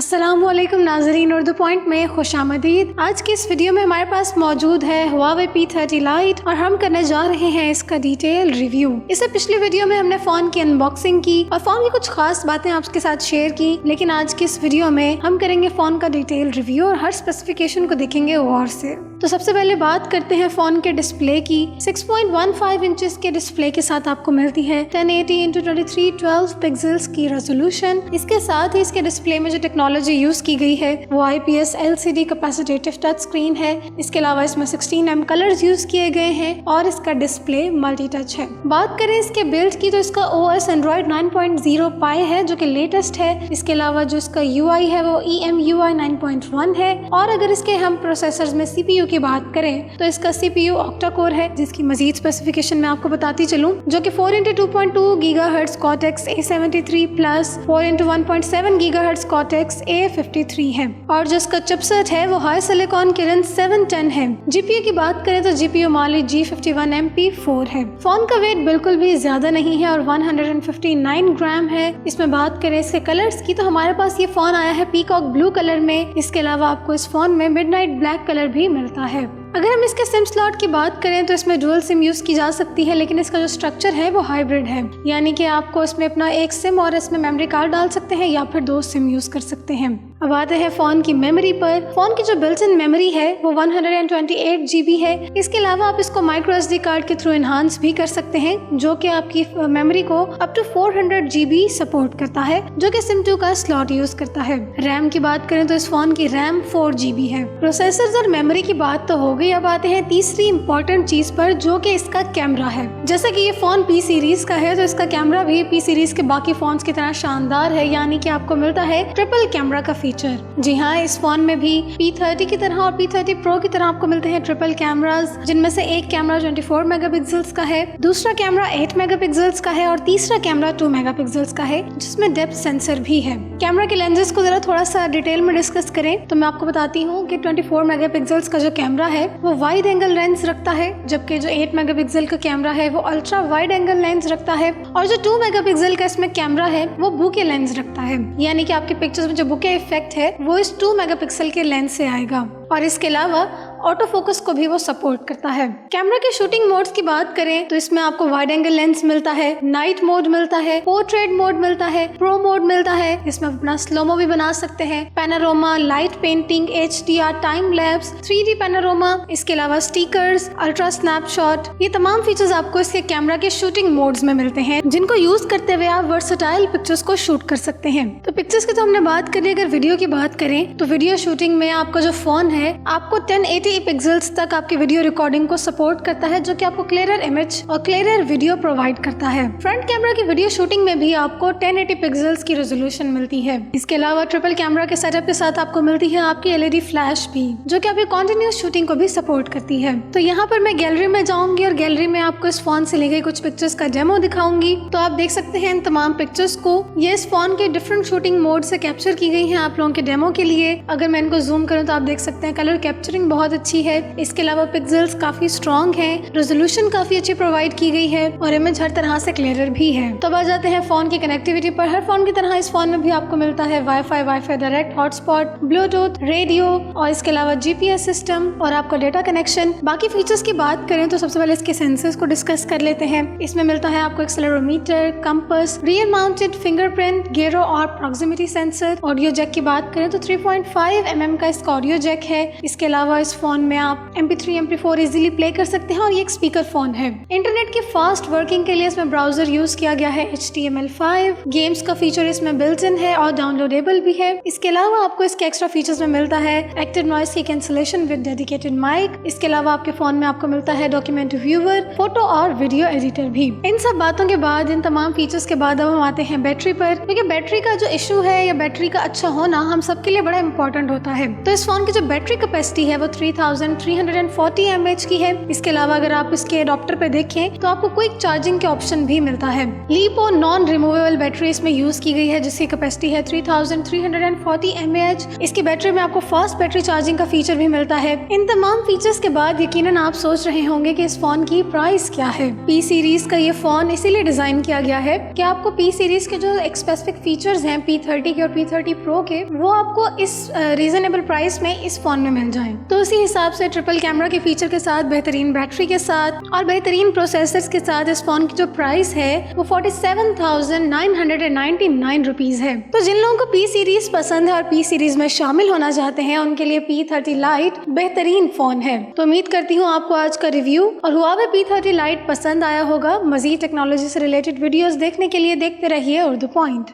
अस्सलामुअलैकुम नाज़रीन, उर्दू पॉइंट में खुशामदीद। आज की इस वीडियो में हमारे पास मौजूद है Huawei P30 Lite और हम करने जा रहे हैं इसका डिटेल रिव्यू। इससे पिछली वीडियो में हमने फ़ोन की अनबॉक्सिंग की और फ़ोन की कुछ खास बातें आपके साथ शेयर की, लेकिन आज की इस वीडियो में हम करेंगे फ़ोन का डिटेल रिव्यू और हर स्पेसिफिकेशन को देखेंगे गौर से। तो सबसे पहले बात करते हैं फ़ोन के डिस्प्ले की। 6.15 इंचेस के डिस्प्ले के साथ आपको मिलती है 1080x2312 पिक्सल्स की रेजोल्यूशन। इसके साथ ही इसके डिस्प्ले में जो टेक्नोलॉजी यूज की गई है वो IPS LCD capacitive touch screen है। इसके अलावा इसमें 16 कलर्स यूज किए गए हैं और इसका डिस्प्ले मल्टी टच है। बात करें इसके बिल्ड की तो इसका OS Android 9.0 Pie है जो कि लेटेस्ट है। इसके अलावा जो इसका UI है वो EMUI 9.1 है और अगर इसके हम प्रोसेसर्स में CPU की बात करें तो इसका CPU ऑक्टा कोर है, जिसकी मजीद स्पेसिफिकेशन मैं आपको बताती चलूं, जो कि 4x2.2 GHz Cortex A73 plus 4x1.7 GHz Cortex A53 है और जो इसका चिपसेट है वो हाई सिलिकॉन किरण 710 है। GPU की बात करें तो GPU Mali G51 MP4 है। फोन का वेट बिल्कुल भी ज्यादा नहीं है और 159 ग्राम है। इसमें बात करें इसके कलर्स की तो हमारे पास ये फोन आया है पीकॉक ब्लू कलर में। इसके अलावा आपको इस फोन में मिडनाइट ब्लैक कलर भी मिलता है। अगर हम इसके सिम स्लॉट की बात करें तो इसमें डुअल सिम यूज की जा सकती है, लेकिन इसका जो स्ट्रक्चर है वो हाइब्रिड है, यानी कि आपको इसमें अपना एक सिम और इसमें मेमोरी कार्ड डाल सकते हैं या फिर 2 सिम यूज कर सकते हैं। अब आते हैं फोन की मेमोरी पर। फोन की जो बिल्ट इन मेमोरी है वो 128 GB है। इसके अलावा आप इसको माइक्रो SD कार्ड के थ्रू एनहांस भी कर सकते हैं, जो कि आपकी मेमोरी को अप टू 400 GB सपोर्ट करता है, जो कि सिम 2 का स्लॉट यूज करता है। रैम की बात करें तो इस फोन की रैम 4 GB है। प्रोसेसर और मेमोरी की बात तो हो गई, अब आते हैं तीसरी इंपॉर्टेंट चीज पर, जो कि इसका कैमरा है। जैसा कि ये फोन P सीरीज का है तो इसका कैमरा भी P सीरीज के बाकी फोन्स की तरह शानदार है, यानी कि आपको मिलता है ट्रिपल कैमरा का फीचर। जी हाँ, इस फोन में भी P30 की तरह और P30 Pro की तरह आपको मिलते हैं ट्रिपल कैमरास, जिनमें से एक कैमरा 24 मेगापिक्सल्स का है, दूसरा कैमरा 8 मेगापिक्सल्स का है और तीसरा कैमरा 2 मेगापिक्सल्स का है, जिसमें डेप्थ सेंसर भी है। कैमरा के लेंसेज को जरा थोड़ा सा डिटेल में डिस्कस करें तो मैं आपको बताती हूँ कि 24 मेगापिक्सल्स का जो कैमरा है वो वाइड एंगल लेंस रखता है, जबकि जो 8 मेगापिक्सल का कैमरा है वो अल्ट्रा वाइड एंगल लेंस रखता है और जो 2 मेगापिक्सल का इसमें कैमरा है वो बुके लेंस रखता है, यानी कि आपके पिक्चर्स में जो बुके इफेक्ट है वो इस 2 मेगापिक्सल के लेंस से आएगा। और इसके अलावा ऑटो फोकस को भी वो सपोर्ट करता है। कैमरा के शूटिंग मोड्स की बात करें तो इसमें आपको वाइड एंगल लेंस मिलता है, नाइट मोड मिलता है, पोर्ट्रेट मोड मिलता है, प्रो मोड मिलता है। इसमें अपना स्लोमो भी बना सकते हैं, panorama, light painting, HDR, time lapse, 3D panorama, इसके अलावा स्टिकर्स, अल्ट्रा स्नैपशॉट, ये तमाम फीचर्स आपको इसके कैमरा के शूटिंग मोड्स में मिलते हैं, जिनको यूज करते हुए आप वर्सेटाइल पिक्चर्स को शूट कर सकते हैं। तो पिक्चर्स की तो हमने बात करी, अगर वीडियो की बात करें तो वीडियो शूटिंग में आपका जो फोन है आपको 1080 पिक्सल्स तक आपकी वीडियो रिकॉर्डिंग को सपोर्ट करता है, जो कि आपको क्लियरर इमेज और क्लियरर वीडियो प्रोवाइड करता है। फ्रंट कैमरा की वीडियो शूटिंग में भी आपको 1080 पिक्सल्स की रेजोल्यूशन मिलती है। इसके अलावा ट्रिपल कैमरा के सेटअप के साथ आपको मिलती है आपकी LED फ्लैश भी, जो कि आपकी कंटिन्यूअस शूटिंग को भी सपोर्ट करती है। तो यहाँ पर मैं गैलरी में जाऊंगी और गैलरी में आपको इस फोन से ली गई कुछ पिक्चर्स का डेमो दिखाऊंगी। तो आप देख सकते हैं इन तमाम पिक्चर्स को, ये इस फोन के डिफरेंट शूटिंग मोड से कैप्चर की गई है आप लोगों के डेमो के लिए। अगर मैं इनको जूम करूँ तो आप देख सकते हैं कलर कैप्चरिंग बहुत अच्छी है। इसके अलावा पिक्सल्स काफी स्ट्रॉन्ग है, रेजोल्यूशन काफी अच्छी प्रोवाइड की गई है और इमेज हर तरह से क्लियरर भी है। तो अब आ जाते हैं फोन की कनेक्टिविटी पर। हर फोन की तरह इस फोन में भी आपको मिलता है wifi direct hotspot, Bluetooth, radio और इसके अलावा GPS सिस्टम और आपका डेटा कनेक्शन। बाकी फीचर्स की बात करें तो सबसे पहले इसके सेंसर्स को डिस्कस कर लेते हैं। इसमें मिलता है आपको accelerometer, compass, rear mounted fingerprint, gyro और प्रॉक्सिमिटी सेंसर। ऑडियो जैक की बात करें तो 3.5 mm का इसका ऑडियो जैक है। इसके अलावा इस फोन में आप MP3 MP4 इजीली प्ले कर सकते हैं और ये एक स्पीकर फोन है। इंटरनेट की फास्ट वर्किंग के लिए इसमें ब्राउजर यूज किया गया है HTML5। गेम्स का फीचर इसमें बिल्ट इन है और डाउनलोडेबल भी है। इसके अलावा आपको इसके एक्स्ट्रा फीचर्स में मिलता है एक्टिव नॉइस की कैंसिलेशन विद डेडिकेटेड माइक। इसके अलावा आपके फोन में आपको मिलता है डॉक्यूमेंट व्यूअर, फोटो और वीडियो एडिटर भी। इन सब बातों के बाद, इन तमाम फीचर्स के बाद अब हम आते हैं बैटरी पर, क्योंकि बैटरी का जो इशू है या बैटरी का अच्छा होना हम सबके लिए बड़ा इंपॉर्टेंट होता है। तो इस फोन की जो बैटरी कैपेसिटी है वो 3000 3340 mAh की है। इसके अलावा अगर आप इसके अडॉप्टर पे देखें तो आपको क्विक चार्जिंग के ऑप्शन भी मिलता है। लिपो नॉन रिमूवेबल बैटरी इसमें यूज की गई है जिसकी कैपेसिटी है 3340 mAh। इसकी बैटरी में आपको फास्ट बैटरी चार्जिंग का फीचर भी मिलता है। इन तमाम फीचर्स के बाद यकीनन आप सोच रहे होंगे कि इस फोन की प्राइस क्या है। पी सीरीज का ये फोन इसीलिए डिजाइन किया गया है कि आपको पी सीरीज के जो स्पेसिफिक फीचर्स हैं P30 के और P30 Pro के, वो आपको इस रीजनेबल प्राइस में इस फोन में मिल जाएं। तो उसी हिसाब से ट्रिपल कैमरा के फीचर के साथ, बेहतरीन बैटरी के साथ और बेहतरीन प्रोसेसर्स के साथ इस फोन की जो प्राइस है वो 47,999 रुपीज है। तो जिन लोगों को पी सीरीज पसंद है और पी सीरीज में शामिल होना चाहते हैं उनके लिए P30 Lite बेहतरीन फोन है। तो उम्मीद करती हूँ आपको आज का रिव्यू और Huawei P30 Lite पसंद आया होगा। मजीद टेक्नोलॉजी से रिलेटेड वीडियोस देखने के लिए देखते रहिए उर्दू पॉइंट।